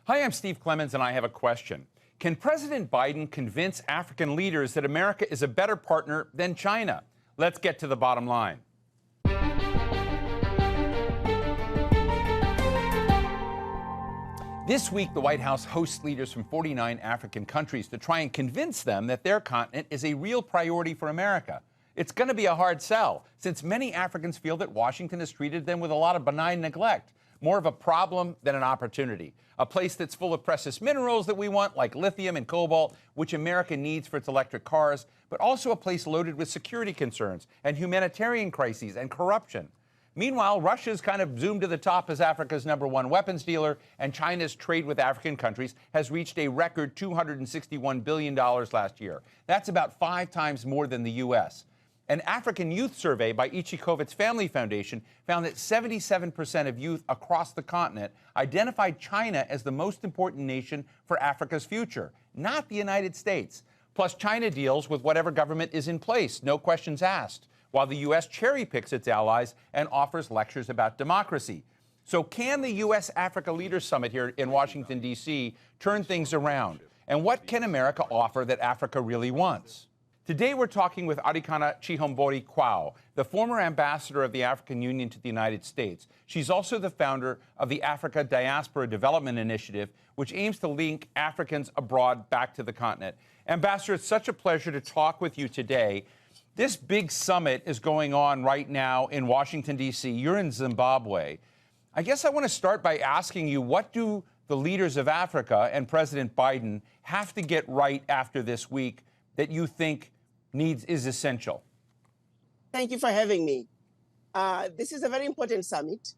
Hi, I'm Steve Clemons, and I have a question. Can President Biden convince African leaders that America is a better partner than China? Let's get to the bottom line. This week, the White House hosts leaders from 49 African countries to try and convince them that their continent is a real priority for America. It's going to be a hard sell, since many Africans feel that Washington has treated them with a lot of benign neglect, more of a problem than an opportunity. A place that's full of precious minerals that we want, like lithium and cobalt, which America needs for its electric cars, but also a place loaded with security concerns and humanitarian crises and corruption. Meanwhile, Russia's kind of zoomed to the top as Africa's #1 weapons dealer, and China's trade with African countries has reached a record $261 billion last year. That's about 5 times more than the U.S. An African youth survey by Ichikovitz Family Foundation found that 77% of youth across the continent identified China as the most important nation for Africa's future, not the United States. Plus, China deals with whatever government is in place, no questions asked, while the U.S. cherry-picks its allies and offers lectures about democracy. So can the U.S.-Africa Leaders Summit here in Washington, D.C. turn things around? And what can America offer that Africa really wants? Today, we're talking with Arikana Chihombori Quao, the former ambassador of the African Union to the United States. She's also the founder of the Africa Diaspora Development Initiative, which aims to link Africans abroad back to the continent. Ambassador, it's such a pleasure to talk with you today. This big summit is going on right now in Washington, D.C. You're in Zimbabwe. I guess I want to start by asking you, what do the leaders of Africa and President Biden have to get right after this week that you think is essential? Thank you for having me. This is a very important summit.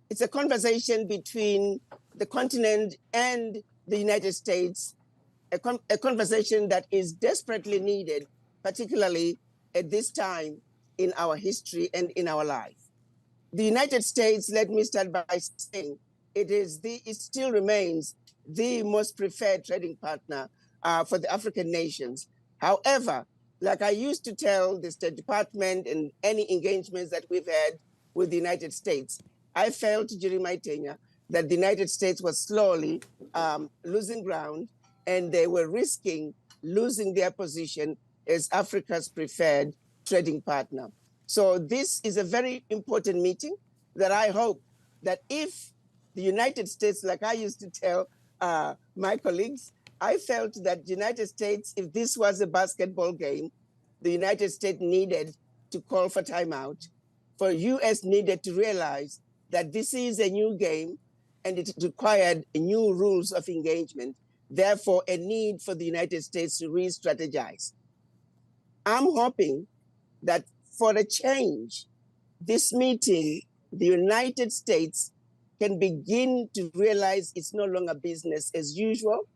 It's a conversation between the continent and the United States, a conversation that is desperately needed, particularly at this time in our history and in our life. The United States, let me start by saying, it still remains the most preferred trading partner for the African nations. However, like I used to tell the State Department and any engagements that we've had with the United States, I felt during my tenure that the United States was slowly losing ground, and they were risking losing their position as Africa's preferred trading partner. So this is a very important meeting that I hope that if the United States, like I used to tell my colleagues, I felt that the United States, if this was a basketball game, the United States needed to call for timeout. For U.S. needed to realize that this is a new game and it required new rules of engagement, therefore a need for the United States to re-strategize. I'm hoping that for a change, this meeting, the United States can begin to realize it's no longer business as usual.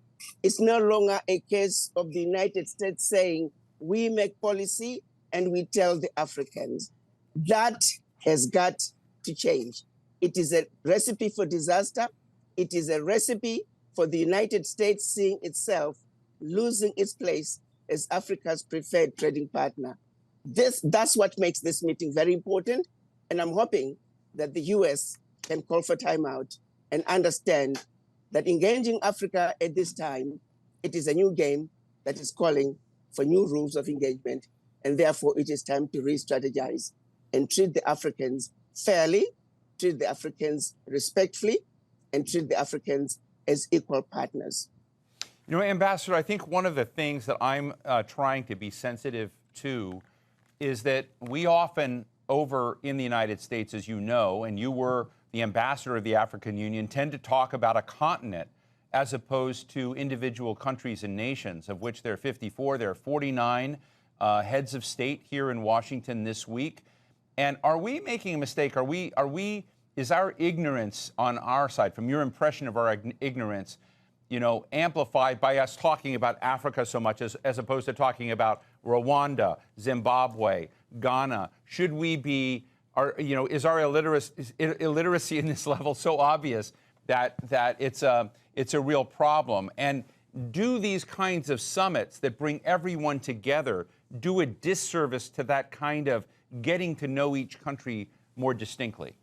It's no longer a case of the United States saying, we make policy and we tell the Africans. That has got to change. It is a recipe for disaster. It is a recipe for the United States seeing itself losing its place as Africa's preferred trading partner. That's what makes this meeting very important. And I'm hoping that the US can call for timeout and understand that engaging Africa at this time, it is a new game that is calling for new rules of engagement. And therefore, it is time to re-strategize and treat the Africans fairly, treat the Africans respectfully, and treat the Africans as equal partners. You know, Ambassador, I think one of the things that I'm trying to be sensitive to is that we often over in the United States, as you know, and you were the ambassador of the African Union, tend to talk about a continent as opposed to individual countries and nations, of which there are 54. There are 49 heads of state here in Washington this week. And are we making a mistake? Is our ignorance on our side, from your impression of our ignorance, you know, amplified by us talking about Africa so much as opposed to talking about Rwanda, Zimbabwe, Ghana? Should we be, is our illiteracy in this level so obvious that it's a real problem? And do these kinds of summits that bring everyone together do a disservice to that kind of getting to know each country more distinctly?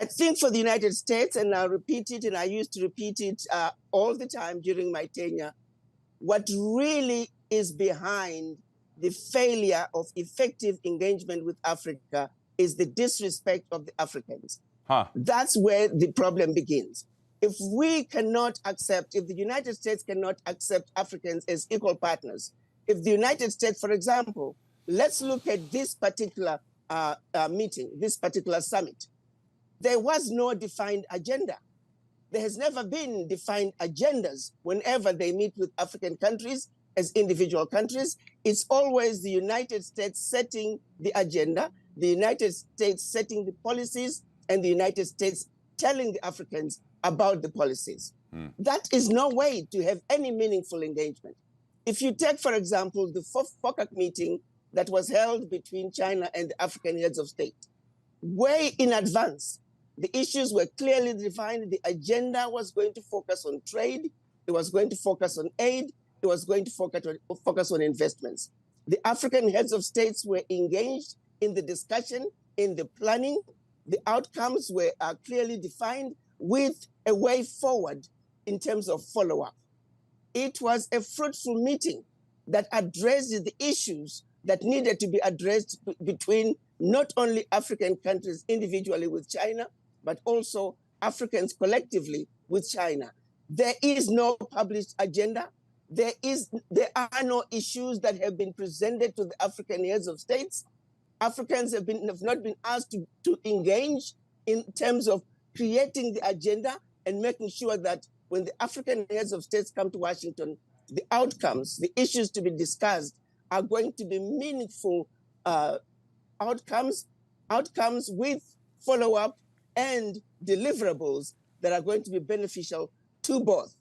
I think for the United States, and I'll repeat it, and I used to repeat it all the time during my tenure, what really is behind the failure of effective engagement with Africa is the disrespect of the Africans. That's where the problem begins. If we cannot accept, if the United States cannot accept Africans as equal partners, if the United States, for example, let's look at this particular meeting, this particular summit. There was no defined agenda. There has never been defined agendas whenever they meet with African countries as individual countries. It's always the United States setting the agenda, the United States setting the policies, and the United States telling the Africans about the policies. That is no way to have any meaningful engagement. If you take, for example, the FOCAC meeting that was held between China and the African heads of state, way in advance, the issues were clearly defined. The agenda was going to focus on trade. It was going to focus on aid. It was going to focus on investments. The African heads of states were engaged in the discussion, in the planning. The outcomes were clearly defined with a way forward in terms of follow-up. It was a fruitful meeting that addressed the issues that needed to be addressed between not only African countries individually with China, but also Africans collectively with China. There is no published agenda. There are no issues that have been presented to the African heads of states. Africans have not been asked to engage in terms of creating the agenda and making sure that when the African heads of states come to Washington, the outcomes, the issues to be discussed are going to be meaningful outcomes with follow-up and deliverables that are going to be beneficial to both.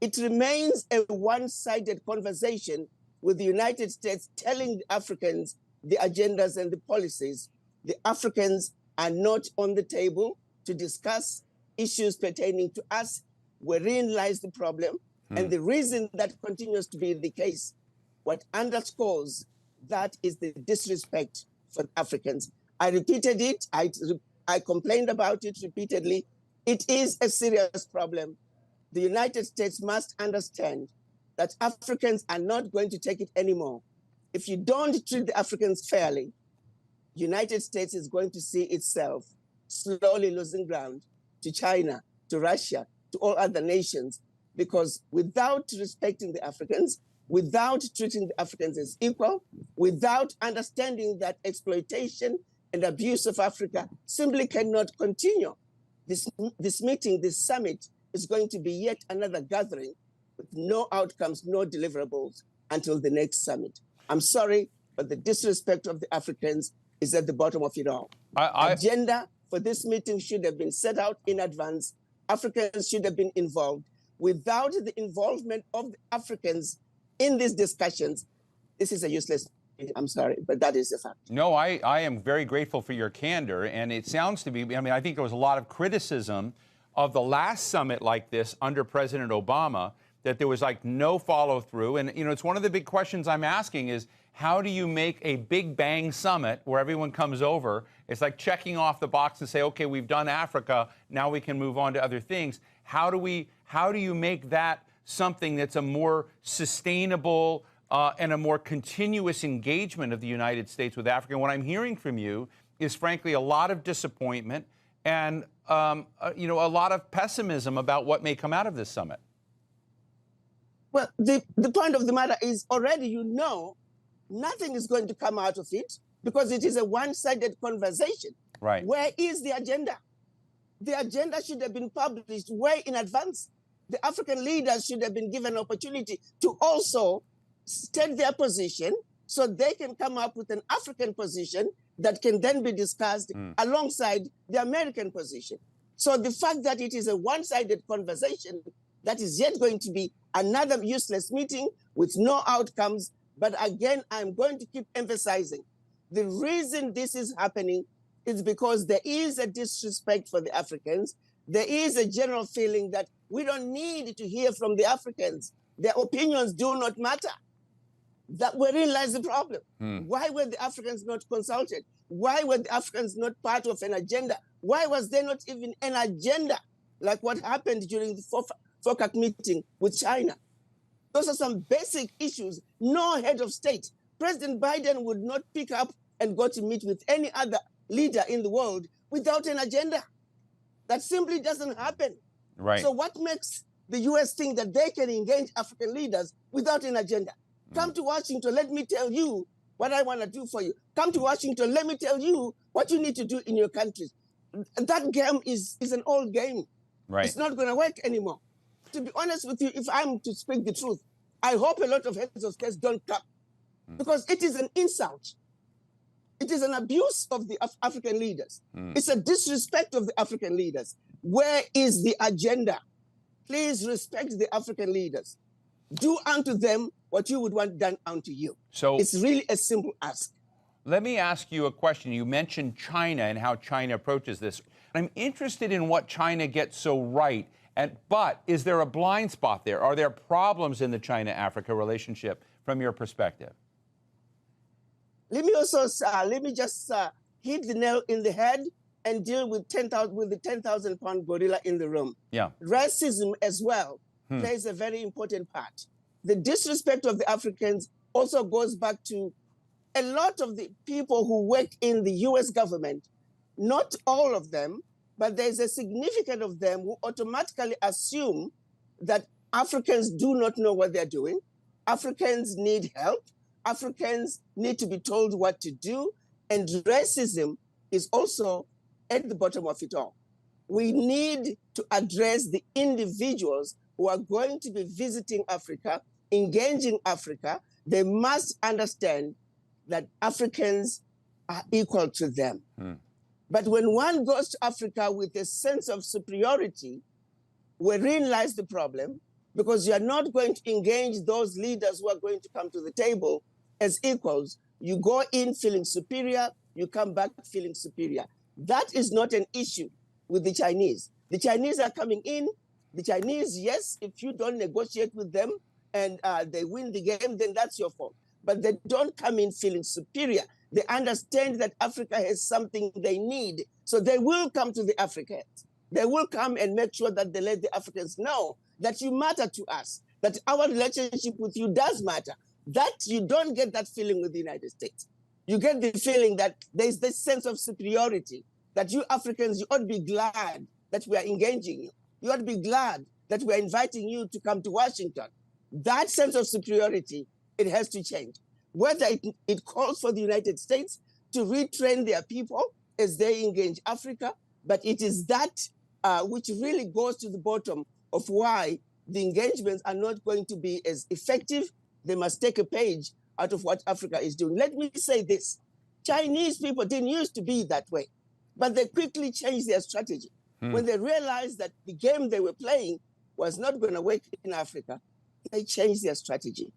It remains a one-sided conversation with the United States telling the Africans the agendas and the policies. The Africans are not on the table to discuss issues pertaining to us, wherein lies the problem. And the reason that continues to be the case, what underscores that is the disrespect for Africans. I repeated it, I complained about it repeatedly. It is a serious problem. The United States must understand that Africans are not going to take it anymore. If you don't treat the Africans fairly, United States is going to see itself slowly losing ground to China, to Russia, to all other nations, because without respecting the Africans, without treating the Africans as equal, without understanding that exploitation and abuse of Africa simply cannot continue, this meeting, this summit, is going to be yet another gathering with no outcomes, no deliverables until the next summit. I'm sorry, but the disrespect of the Africans is at the bottom of it all. Agenda for this meeting should have been set out in advance. Africans should have been involved. Without the involvement of the Africans in these discussions, this is a useless meeting. I'm sorry, but that is the fact. No, I am very grateful for your candor. And it sounds to me, I mean, I think there was a lot of criticism of the last summit like this under President Obama, that there was like no follow through. And, you know, it's one of the big questions I'm asking is, how do you make a big bang summit where everyone comes over? It's like checking off the box and say, okay, we've done Africa, now we can move on to other things. How do you make that something that's a more sustainable and a more continuous engagement of the United States with Africa? And what I'm hearing from you is, frankly, a lot of disappointment and you know, a lot of pessimism about what may come out of this summit. Well, the point of the matter is already, you know, nothing is going to come out of it because it is a one-sided conversation. Right. Where is the agenda? The agenda should have been published way in advance. The African leaders should have been given an opportunity to also state their position so they can come up with an African position that can then be discussed alongside the American position. So the fact that it is a one-sided conversation, that is yet going to be another useless meeting with no outcomes. But again, I'm going to keep emphasizing the reason this is happening is because there is a disrespect for the Africans. There is a general feeling that we don't need to hear from the Africans. Their opinions do not matter. That wherein lies the problem. Why were the Africans not consulted? Why were the Africans not part of an agenda Why was there not even an agenda like what happened during the FOCAC meeting with China? Those are some basic issues. No head of state. President Biden would not pick up and go to meet with any other leader in the world without an agenda. That simply doesn't happen. Right. So what makes the US think that they can engage African leaders without an agenda? Come to Washington, let me tell you what I want to do for you. Come to Washington, let me tell you what you need to do in your countries. That game is an old game. Right. It's not going to work anymore. To be honest with you, if I'm to speak the truth, I hope a lot of heads of states don't come, because it is an insult. It is an abuse of the African leaders. It's a disrespect of the African leaders. Where is the agenda? Please respect the African leaders. Do unto them what you would want done unto you. So it's really a simple ask. Let me ask you a question. You mentioned China and how China approaches this. I'm interested in what China gets so right. But is there a blind spot there? Are there problems in the China-Africa relationship from your perspective? Let me just hit the nail in the head and deal with the 10,000-pound gorilla in the room. Yeah. Racism as well plays a very important part. The disrespect of the Africans also goes back to a lot of the people who work in the US government, not all of them, but there's a significant of them who automatically assume that Africans do not know what they're doing. Africans need help. Africans need to be told what to do. And racism is also at the bottom of it all. We need to address the individuals who are going to be visiting Africa, engaging Africa. They must understand that Africans are equal to them. But when one goes to Africa with a sense of superiority, wherein lies the problem, because you are not going to engage those leaders who are going to come to the table as equals. You go in feeling superior, you come back feeling superior. That is not an issue with the Chinese. The Chinese are coming in. The Chinese, yes, if you don't negotiate with them and they win the game, then that's your fault. But they don't come in feeling superior. They understand that Africa has something they need. So they will come to the Africans. They will come and make sure that they let the Africans know that you matter to us, that our relationship with you does matter. That you don't get that feeling with the United States. You get the feeling that there's this sense of superiority, that you Africans, you ought to be glad that we are engaging you. You ought to be glad that we are inviting you to come to Washington. That sense of superiority, it has to change. Whether it calls for the United States to retrain their people as they engage Africa, but it is that which really goes to the bottom of why the engagements are not going to be as effective. They must take a page out of what Africa is doing. Let me say this. Chinese people didn't used to be that way, but they quickly changed their strategy. When they realized that the game they were playing was not going to work in Africa, they changed their strategy.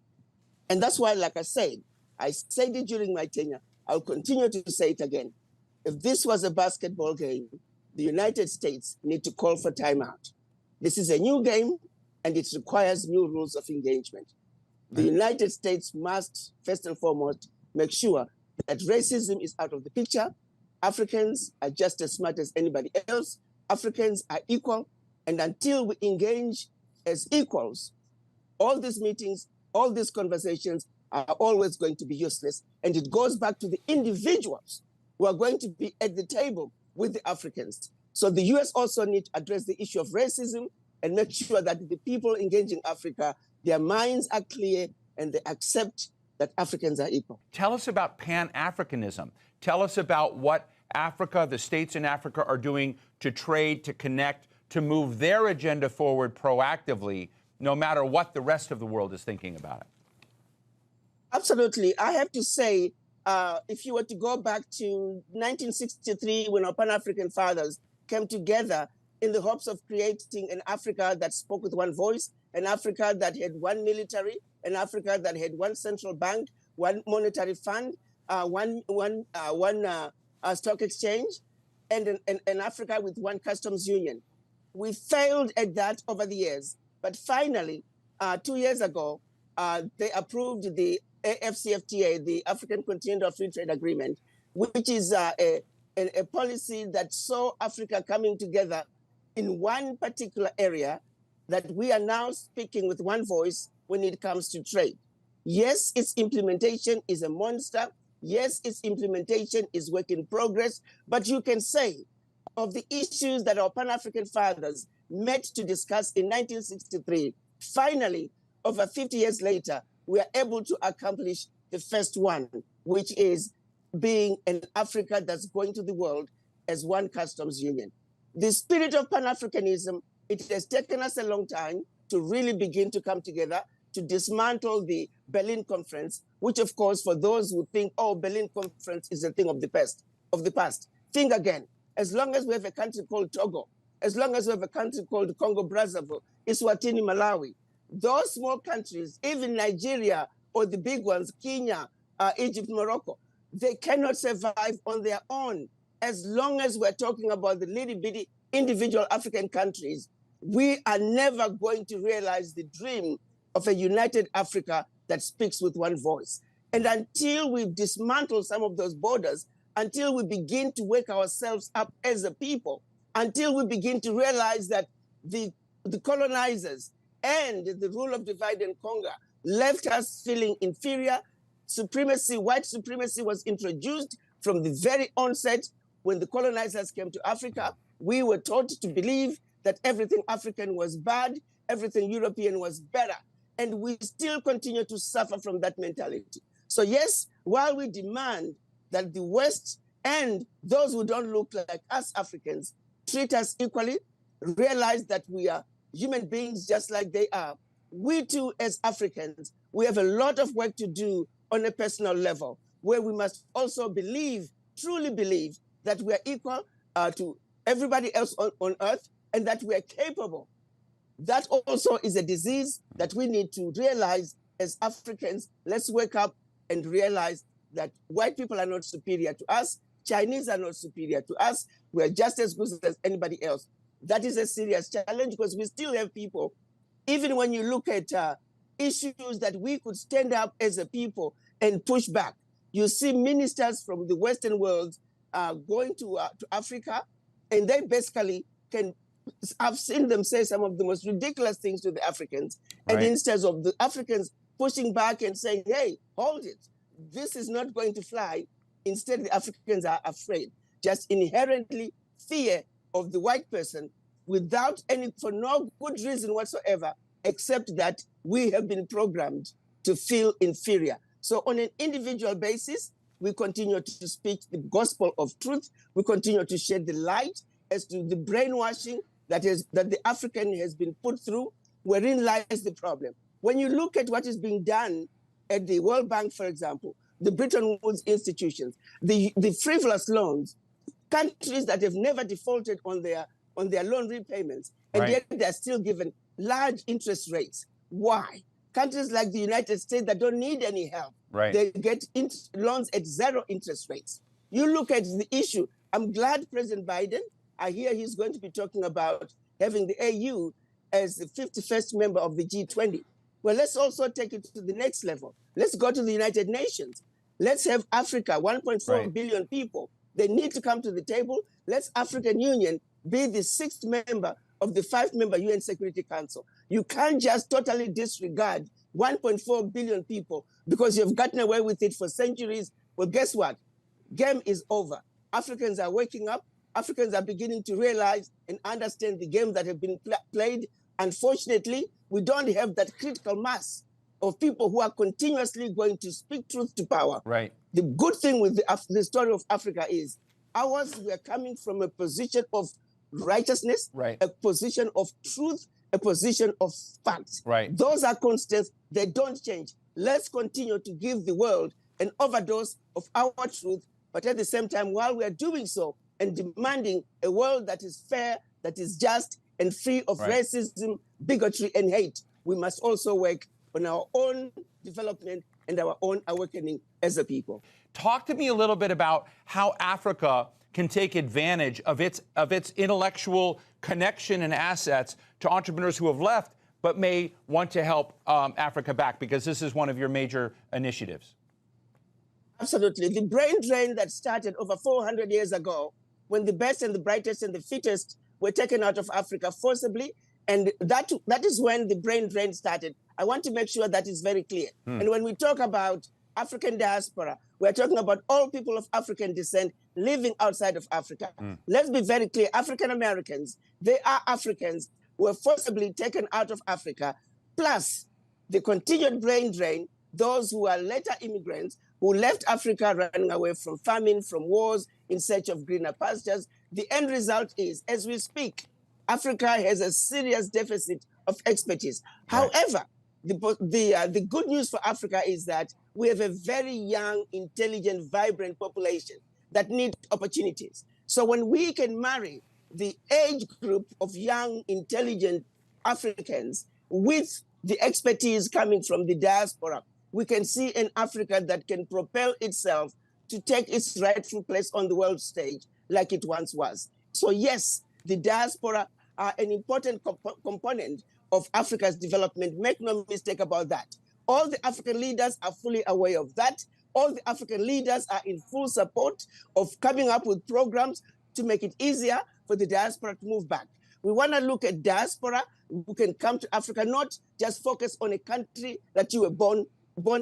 And that's why, like I said it during my tenure, I'll continue to say it again. If this was a basketball game, the United States need to call for timeout. This is a new game, and it requires new rules of engagement. The United States must, first and foremost, make sure that racism is out of the picture. Africans are just as smart as anybody else. Africans are equal. And until we engage as equals, all these meetings, all these conversations are always going to be useless. And it goes back to the individuals who are going to be at the table with the Africans. So the US also need to address the issue of racism and make sure that the people engaging Africa, their minds are clear and they accept that Africans are equal. Tell us about Pan-Africanism. Tell us about what Africa, the states in Africa are doing to trade, to connect, to move their agenda forward proactively, no matter what the rest of the world is thinking about it. Absolutely. I have to say, if you were to go back to 1963, when our Pan-African fathers came together in the hopes of creating an Africa that spoke with one voice, an Africa that had one military, an Africa that had one central bank, one monetary fund, one stock exchange, and an Africa with one customs union. We failed at that over the years. But finally, 2 years ago, they approved the AfCFTA, the African Continental Free Trade Agreement, which is a and a policy that saw Africa coming together in one particular area, that we are now speaking with one voice when it comes to trade. Yes, its implementation is a monster. Yes, its implementation is work in progress. But you can say of the issues that our Pan-African fathers met to discuss in 1963, finally, over 50 years later, we are able to accomplish the first one, which is being an Africa that's going to the world as one customs union. The spirit of Pan-Africanism, it has taken us a long time to really begin to come together to dismantle the Berlin Conference, which, of course, for those who think, oh, Berlin Conference is a thing of the past, think again. As long as we have a country called Togo, as long as we have a country called Congo-Brazzaville, Eswatini, Malawi, those small countries, even Nigeria or the big ones, Kenya, Egypt, Morocco, they cannot survive on their own. As long as we're talking about the little-bitty individual African countries, we are never going to realize the dream of a united Africa that speaks with one voice. And until we dismantle some of those borders, until we begin to wake ourselves up as a people, until we begin to realize that the colonizers and the rule of divide and conquer left us feeling inferior. Supremacy, white supremacy was introduced from the very onset. When the colonizers came to Africa, we were taught to believe that everything African was bad, everything European was better. And we still continue to suffer from that mentality. So yes, while we demand that the West and those who don't look like us Africans treat us equally, realize that we are human beings just like they are, we too as Africans, we have a lot of work to do on a personal level, where we must also believe, truly believe, that we are equal to everybody else on earth, and that we are capable. That also is a disease that we need to realize as Africans. Let's wake up and realize that white people are not superior to us. Chinese are not superior to us. We are just as good as anybody else. That is a serious challenge, because we still have people, even when you look at issues that we could stand up as a people and push back. You see ministers from the Western world going to Africa, and they basically can, I've seen them say some of the most ridiculous things to the Africans. Right. And instead of the Africans pushing back and saying, hey, hold it, this is not going to fly, instead the Africans are afraid, just inherently fear of the white person, without any, for no good reason whatsoever, except that we have been programmed to feel inferior. So on an individual basis, we continue to speak the gospel of truth. We continue to shed the light as to the brainwashing that the African has been put through, wherein lies the problem. When you look at what is being done at the World Bank, for example, the Bretton Woods institutions, the frivolous loans, countries that have never defaulted on their loan repayments, and right. Yet they're still given large interest rates. Why? Countries like the United States that don't need any help, right. They get loans at zero interest rates. You look at the issue. I'm glad President Biden, I hear he's going to be talking about having the AU as the 51st member of the G20. Well, let's also take it to the next level. Let's go to the United Nations. Let's have Africa, 1.4 right. billion people. They need to come to the table. Let's African Union be the 6th member of the 5-member UN Security Council. You can't just totally disregard 1.4 billion people because you've gotten away with it for centuries. Well, guess what? Game is over. Africans are waking up. Africans are beginning to realize and understand the game that have been played. Unfortunately, we don't have that critical mass of people who are continuously going to speak truth to power. Right. The good thing with the story of Africa is ours, we are coming from a position of righteousness, right. A position of truth, a position of facts. Right. Those are constants. They don't change. Let's continue to give the world an overdose of our truth, but at the same time, while we are doing so and demanding a world that is fair, that is just, and free of right. racism, bigotry, and hate, we must also work on our own development and our own awakening as a people. Talk to me a little bit about how Africa can take advantage of its intellectual connection and assets to entrepreneurs who have left but may want to help Africa back, because this is one of your major initiatives. Absolutely. The brain drain that started over 400 years ago, when the best and the brightest and the fittest were taken out of Africa forcibly, and that is when the brain drain started. I want to make sure that is very clear. And when we talk about African diaspora, we're talking about all people of African descent living outside of Africa. Let's be very clear. African Americans, they are Africans who were forcibly taken out of Africa, plus the continued brain drain, those who are later immigrants who left Africa running away from famine, from wars, in search of greener pastures. The end result is, as we speak, Africa has a serious deficit of expertise. Right. However, the good news for Africa is that we have a very young, intelligent, vibrant population that need opportunities. So when we can marry the age group of young, intelligent Africans with the expertise coming from the diaspora, we can see an Africa that can propel itself to take its rightful place on the world stage like it once was. So yes, the diaspora are an important component of Africa's development. Make no mistake about that. All the African leaders are fully aware of that. All the African leaders are in full support of coming up with programs to make it easier for the diaspora to move back. We want to look at diaspora who can come to Africa, not just focus on a country that you were born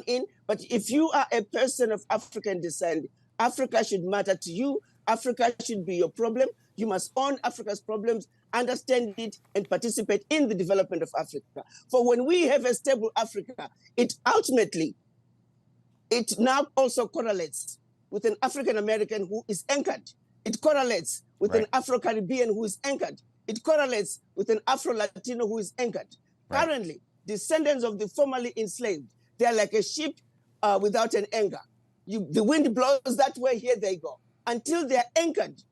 in, but if you are a person of African descent, Africa should matter to you. Africa should be your problem. You must own Africa's problems, understand it, and participate in the development of Africa. For when we have a stable Africa, it now also correlates with an African American who is anchored. It correlates with an Afro-Caribbean who is anchored. It correlates with an Afro-Latino who is anchored. Right. Currently, descendants of the formerly enslaved, they are like a ship without an anchor. The wind blows that way, here they go. Until they are anchored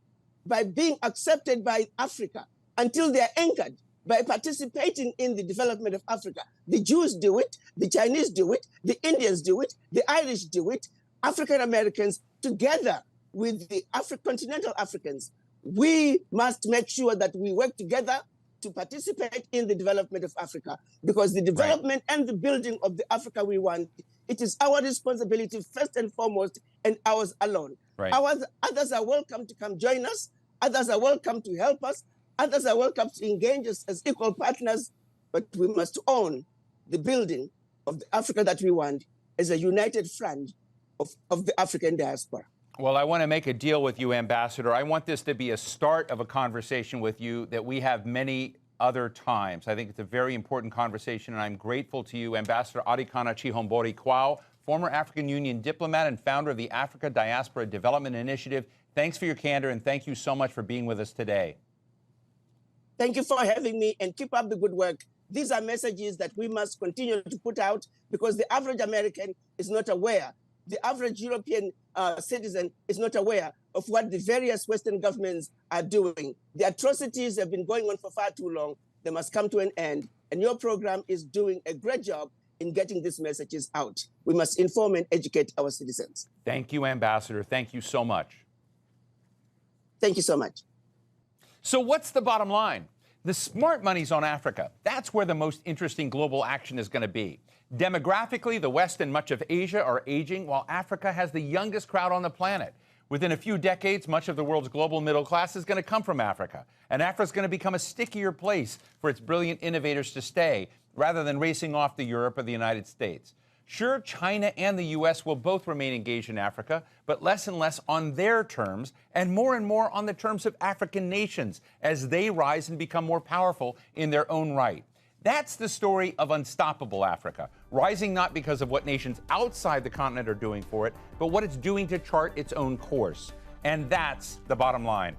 by being accepted by Africa, until they are anchored by participating in the development of Africa. The Jews do it, the Chinese do it, the Indians do it, the Irish do it, African Americans together with the continental Africans. We must make sure that we work together to participate in the development of Africa, because the development and the building of the Africa we want, it is our responsibility first and foremost, and ours alone. Right. Others are welcome to come join us. Others are welcome to help us. Others are welcome to engage us as equal partners, but we must own the building of the Africa that we want as a united front of the African diaspora. Well, I want to make a deal with you, Ambassador. I want this to be a start of a conversation with you that we have many other times. I think it's a very important conversation, and I'm grateful to you, Ambassador Adikana Chihombori Quao, former African Union diplomat and founder of the Africa Diaspora Development Initiative. Thanks for your candor, and thank you so much for being with us today. Thank you for having me, and keep up the good work. These are messages that we must continue to put out, because the average American is not aware. The average European citizen is not aware of what the various Western governments are doing. The atrocities have been going on for far too long. They must come to an end. And your program is doing a great job in getting these messages out. We must inform and educate our citizens. Thank you, Ambassador. Thank you so much. Thank you so much. So what's the bottom line? The smart money's on Africa. That's where the most interesting global action is going to be. Demographically, the West and much of Asia are aging, while Africa has the youngest crowd on the planet. Within a few decades, much of the world's global middle class is going to come from Africa. And Africa's going to become a stickier place for its brilliant innovators to stay, rather than racing off to Europe or the United States. Sure, China and the U.S. will both remain engaged in Africa, but less and less on their terms, and more on the terms of African nations as they rise and become more powerful in their own right. That's the story of Unstoppable Africa, rising not because of what nations outside the continent are doing for it, but what it's doing to chart its own course. And that's the bottom line.